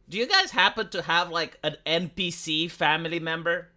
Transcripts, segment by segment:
Do you guys happen to have like an NPC family member?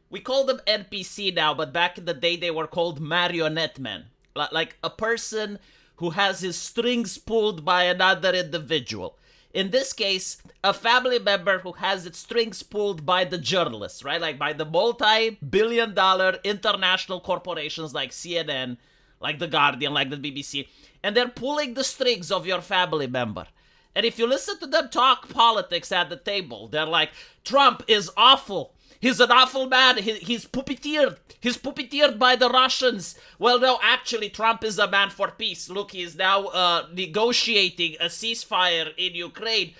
We call them NPC now, but back in the day they were called marionette men. Like a person who has his strings pulled by another individual. In this case, a family member who has its strings pulled by the journalists, right? Like by the multi-billion-dollar international corporations like CNN, like The Guardian, like the BBC. And they're pulling the strings of your family member. And if you listen to them talk politics at the table, they're like, Trump is awful. He's an awful man. He's puppeteered. He's puppeteered by the Russians. Well, no, actually, Trump is a man for peace. Look, he's now negotiating a ceasefire in Ukraine.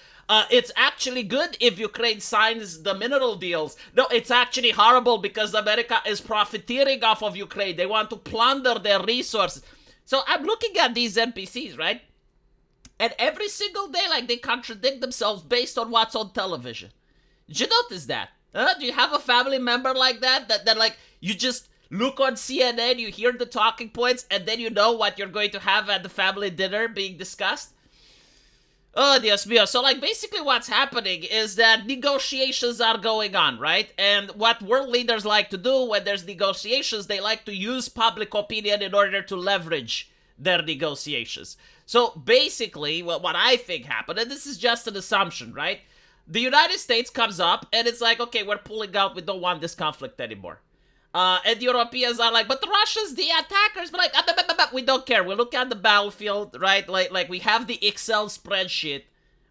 It's actually good if Ukraine signs the mineral deals. No, it's actually horrible because America is profiteering off of Ukraine. They want to plunder their resources. So I'm looking at these NPCs, right? And every single day, like, they contradict themselves based on what's on television. Did you notice that? Do you have a family member like that? That like, you just look on CNN, you hear the talking points, and then you know what you're going to have at the family dinner being discussed? Oh, Dios mío. So, like, basically what's happening is that negotiations are going on, right? And what world leaders like to do when there's negotiations, they like to use public opinion in order to leverage their negotiations. So, basically, what I think happened, and this is just an assumption, right? The United States comes up, and it's like, okay, we're pulling out, we don't want this conflict anymore. And the Europeans are like, but the Russians, the attackers, but like, we don't care. We look at the battlefield, right? Like we have the Excel spreadsheet.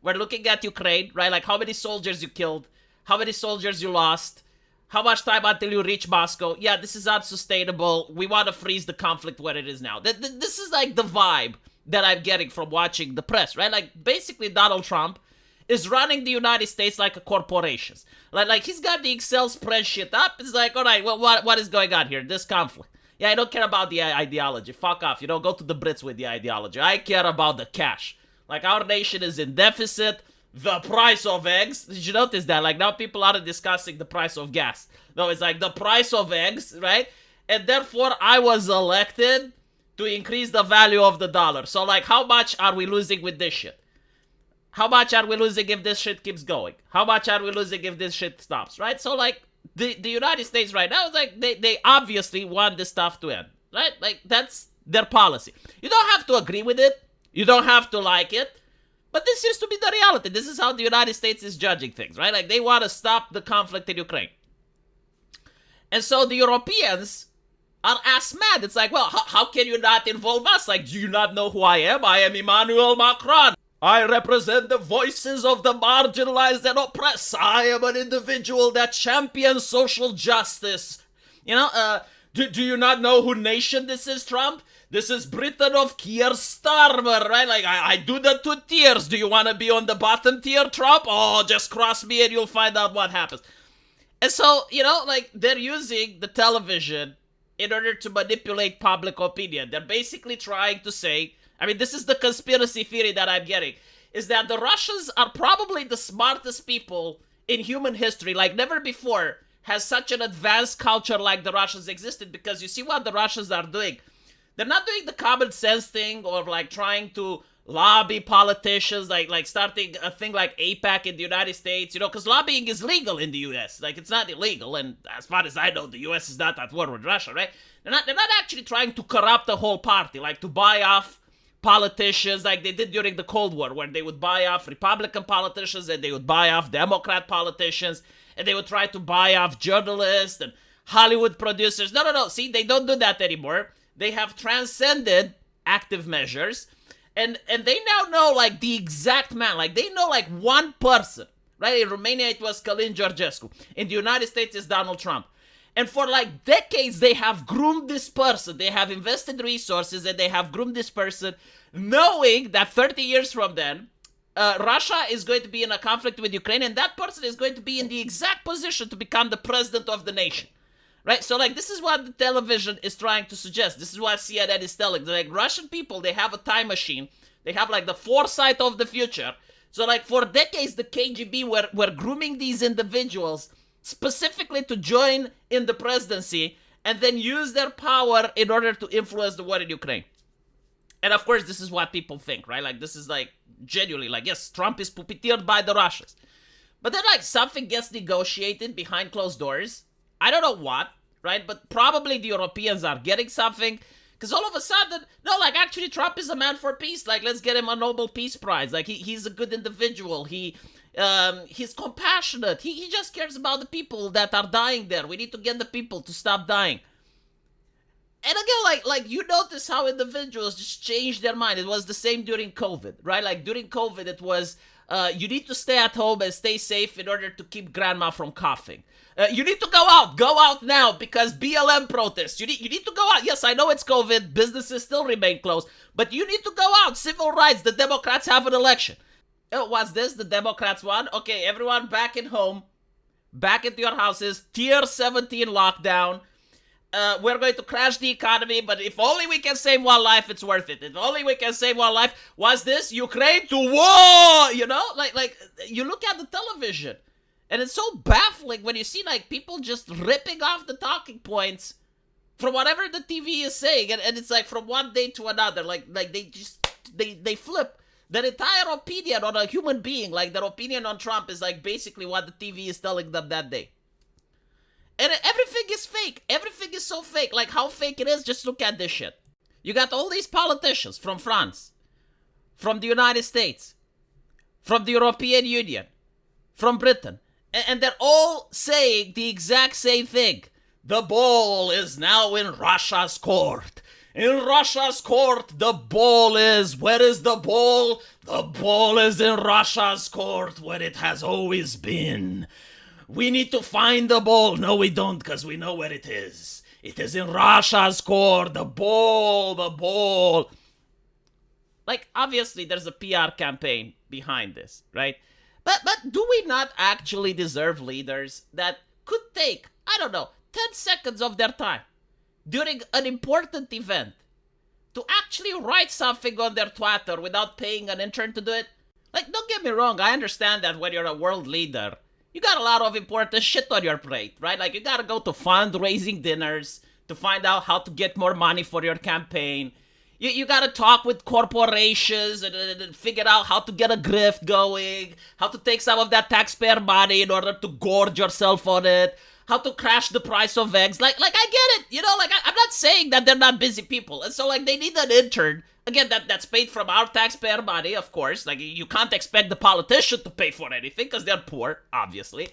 We're looking at Ukraine, right? Like how many soldiers you killed, how many soldiers you lost, how much time until you reach Moscow. Yeah, this is unsustainable. We want to freeze the conflict where it is now. This is like the vibe that I'm getting from watching the press, right? Like basically Donald Trump is running the United States like a corporation. Like he's got the Excel spreadsheet up. It's like, all right, well, what is going on here? This conflict. Yeah, I don't care about the ideology. Fuck off. You know, go to the Brits with the ideology. I care about the cash. Like, our nation is in deficit. The price of eggs. Did you notice that? Like, now people are discussing the price of gas. No, it's like the price of eggs, right? And therefore, I was elected to increase the value of the dollar. So, like, how much are we losing with this shit? How much are we losing if this shit keeps going? How much are we losing if this shit stops, right? So, like, the United States right now is like, they obviously want this stuff to end, right? Like, that's their policy. You don't have to agree with it. You don't have to like it. But this seems to be the reality. This is how the United States is judging things, right? Like, they want to stop the conflict in Ukraine. And so the Europeans are ass mad. It's like, well, how can you not involve us? Like, do you not know who I am? I am Emmanuel Macron. I represent the voices of the marginalized and oppressed. I am an individual that champions social justice. You know, do you not know who nation this is, Trump? This is Britain of Keir Starmer, right? Like, I do the 2 tiers. Do you want to be on the bottom tier, Trump? Oh, just cross me and you'll find out what happens. And so, you know, like, they're using the television in order to manipulate public opinion. They're basically trying to say, I mean, this is the conspiracy theory that I'm getting, is that the Russians are probably the smartest people in human history. Like, never before has such an advanced culture like the Russians existed, because you see what the Russians are doing. They're not doing the common sense thing or, like, trying to lobby politicians, like starting a thing like APAC in the United States, you know, because lobbying is legal in the US. Like, it's not illegal, and as far as I know, the US is not at war with Russia, right? They're not actually trying to corrupt the whole party, like to buy off politicians like they did during the Cold War, where they would buy off Republican politicians and they would buy off Democrat politicians and they would try to buy off journalists and Hollywood producers. No. See, they don't do that anymore. They have transcended active measures, and they now know, like, the exact man. Like, they know, like, one person, right? In Romania, it was Călin Georgescu. In the United States, it's Donald Trump. And for, like, decades, they have groomed this person. They have invested resources and they have groomed this person, knowing that 30 years from then, Russia is going to be in a conflict with Ukraine, and that person is going to be in the exact position to become the president of the nation. Right? So, like, this is what the television is trying to suggest. This is what CNN is telling. Like, Russian people, they have a time machine. They have, like, the foresight of the future. So, like, for decades, the KGB were grooming these individuals specifically to join in the presidency and then use their power in order to influence the war in Ukraine. And, of course, this is what people think, right? Like, this is, like, genuinely, like, yes, Trump is puppeteered by the Russians. But then, like, something gets negotiated behind closed doors. I don't know what, right? But probably the Europeans are getting something. Because all of a sudden, no, like, actually, Trump is a man for peace. Like, let's get him a Nobel Peace Prize. Like, he's a good individual. He's compassionate. He just cares about the people that are dying there. We need to get the people to stop dying. And again, like you notice how individuals just change their mind. It was the same during COVID, right? Like, during COVID, it was, you need to stay at home and stay safe in order to keep grandma from coughing. You need to go out now because BLM protests. You need to go out. Yes, I know it's COVID. Businesses still remain closed, but you need to go out. Civil rights. The Democrats have an election. What's this? The Democrats won? Okay, everyone back at home, back into your houses. Tier 17 lockdown. We're going to crash the economy, but if only we can save one life, it's worth it. If only we can save one life. Was this Ukraine to war? You know, like you look at the television, and it's so baffling when you see like people just ripping off the talking points from whatever the TV is saying, and it's like from one day to another, like they flip. Their entire opinion on a human being, like their opinion on Trump, is like basically what the TV is telling them that day. And everything is fake. Everything is so fake. Like, how fake it is, just look at this shit. You got all these politicians from France, from the United States, from the European Union, from Britain, and they're all saying the exact same thing. The ball is now in Russia's court. In Russia's court, the ball is... Where is the ball? The ball is in Russia's court, where it has always been. We need to find the ball. No, we don't, because we know where it is. It is in Russia's court. The ball, the ball. Like, obviously, there's a PR campaign behind this, right? But do we not actually deserve leaders that could take, I don't know, 10 seconds of their time during an important event to actually write something on their Twitter without paying an intern to do it? Like, don't get me wrong, I understand that when you're a world leader, you got a lot of important shit on your plate, right? Like, you gotta go to fundraising dinners to find out how to get more money for your campaign. You gotta talk with corporations and figure out how to get a grift going, how to take some of that taxpayer money in order to gorge yourself on it, how to crash the price of eggs. Like I get it, you know, like I'm not saying that they're not busy people. And so like they need an intern, again, that's paid from our taxpayer money, of course. Like you can't expect the politician to pay for anything because they're poor, obviously.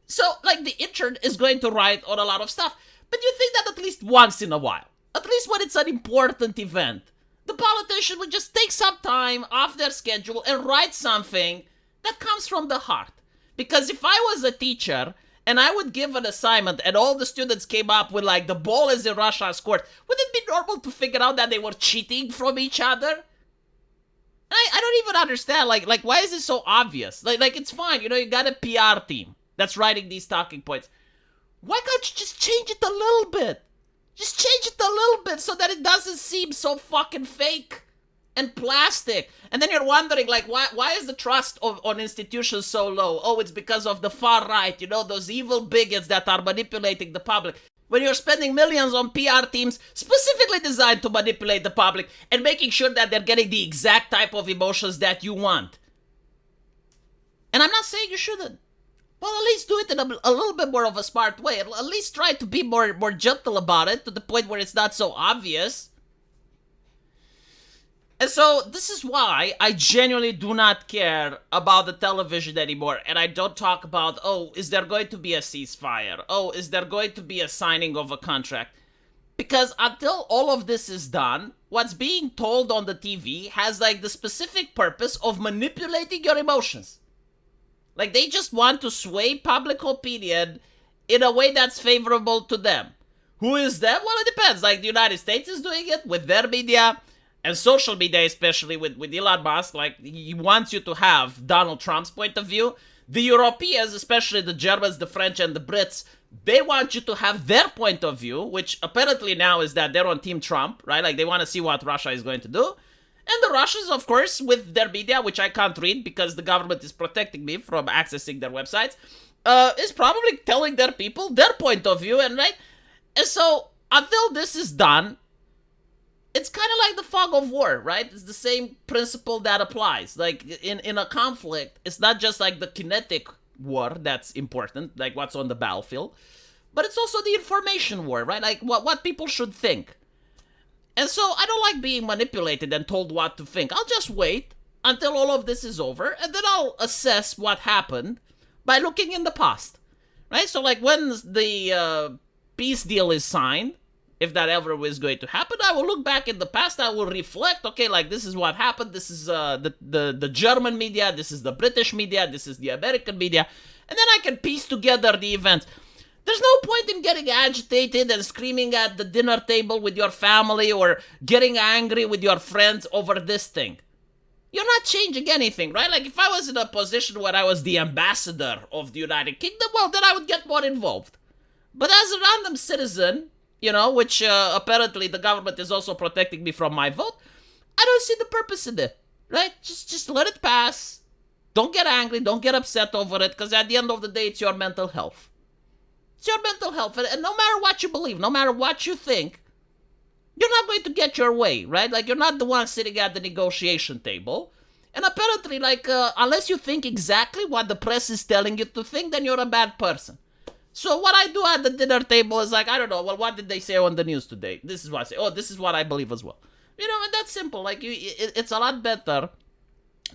So like the intern is going to write on a lot of stuff. But you think that at least once in a while, at least when it's an important event, the politician would just take some time off their schedule and write something that comes from the heart. Because if I was a teacher and I would give an assignment and all the students came up with like, the ball is in Russia's court, would it be normal to figure out that they were cheating from each other? I don't even understand, like why is it so obvious? Like it's fine, you know, you got a PR team that's writing these talking points. Why can't you just change it a little bit? Just change it a little bit so that it doesn't seem so fucking fake and plastic. And then you're wondering, like, why is the trust on institutions so low? Oh, it's because of the far right, you know, those evil bigots that are manipulating the public. When you're spending millions on PR teams specifically designed to manipulate the public and making sure that they're getting the exact type of emotions that you want. And I'm not saying you shouldn't. Well, at least do it in a little bit more of a smart way. At least try to be more gentle about it to the point where it's not so obvious. And so this is why I genuinely do not care about the television anymore. And I don't talk about, oh, is there going to be a ceasefire? Oh, is there going to be a signing of a contract? Because until all of this is done, what's being told on the TV has like the specific purpose of manipulating your emotions. Like, they just want to sway public opinion in a way that's favorable to them. Who is them? Well, it depends. Like, the United States is doing it with their media, and social media, especially with Elon Musk. Like, he wants you to have Donald Trump's point of view. The Europeans, especially the Germans, the French, and the Brits, they want you to have their point of view, which apparently now is that they're on Team Trump, right? Like, they want to see what Russia is going to do. And the Russians, of course, with their media, which I can't read because the government is protecting me from accessing their websites, is probably telling their people their point of view, and right? And so, until this is done, it's kind of like the fog of war, right? It's the same principle that applies. Like, in a conflict, it's not just like the kinetic war that's important, like what's on the battlefield, but it's also the information war, right? Like what people should think. And so I don't like being manipulated and told what to think. I'll just wait until all of this is over, and then I'll assess what happened by looking in the past, right? So like when the peace deal is signed, if that ever was going to happen, I will look back in the past, I will reflect, okay, like this is what happened, this is the German media, this is the British media, this is the American media, and then I can piece together the events. There's no point in getting agitated and screaming at the dinner table with your family or getting angry with your friends over this thing. You're not changing anything, right? Like, if I was in a position where I was the ambassador of the United Kingdom, well, then I would get more involved. But as a random citizen, you know, which apparently the government is also protecting me from my vote, I don't see the purpose in it, right? Just let it pass. Don't get angry. Don't get upset over it, because at the end of the day, it's your mental health. It's your mental health, and no matter what you believe, no matter what you think, you're not going to get your way, right? Like, you're not the one sitting at the negotiation table. And apparently, like, unless you think exactly what the press is telling you to think, then you're a bad person. So what I do at the dinner table is like, I don't know, well, what did they say on the news today? This is what I say. Oh, this is what I believe as well. You know, and that's simple. Like, it's a lot better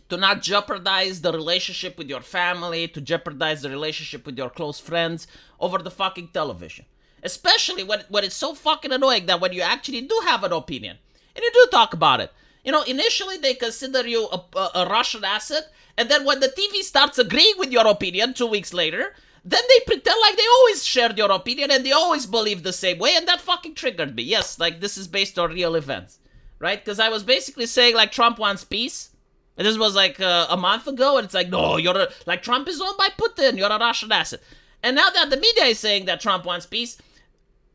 to not jeopardize the relationship with your family, to jeopardize the relationship with your close friends over the fucking television. Especially when it's so fucking annoying that when you actually do have an opinion, and you do talk about it, you know, initially they consider you a Russian asset, and then when the TV starts agreeing with your opinion 2 weeks later, then they pretend like they always shared your opinion and they always believe the same way, and that fucking triggered me. Yes, like, this is based on real events, right? Because I was basically saying, like, Trump wants peace, and this was like a month ago, and it's like, no, like, Trump is owned by Putin, you're a Russian asset. And now that the media is saying that Trump wants peace,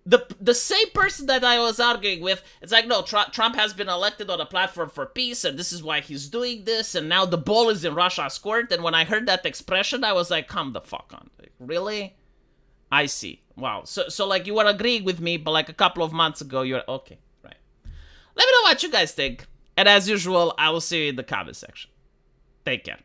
the same person that I was arguing with, it's like, no, Trump has been elected on a platform for peace, and this is why he's doing this, and now the ball is in Russia's court. And when I heard that expression, I was like, come the fuck on. Like, really? I see. Wow. So like, you were agreeing with me, but like a couple of months ago, you're, okay, right. Let me know what you guys think. And as usual, I will see you in the comment section. Take care.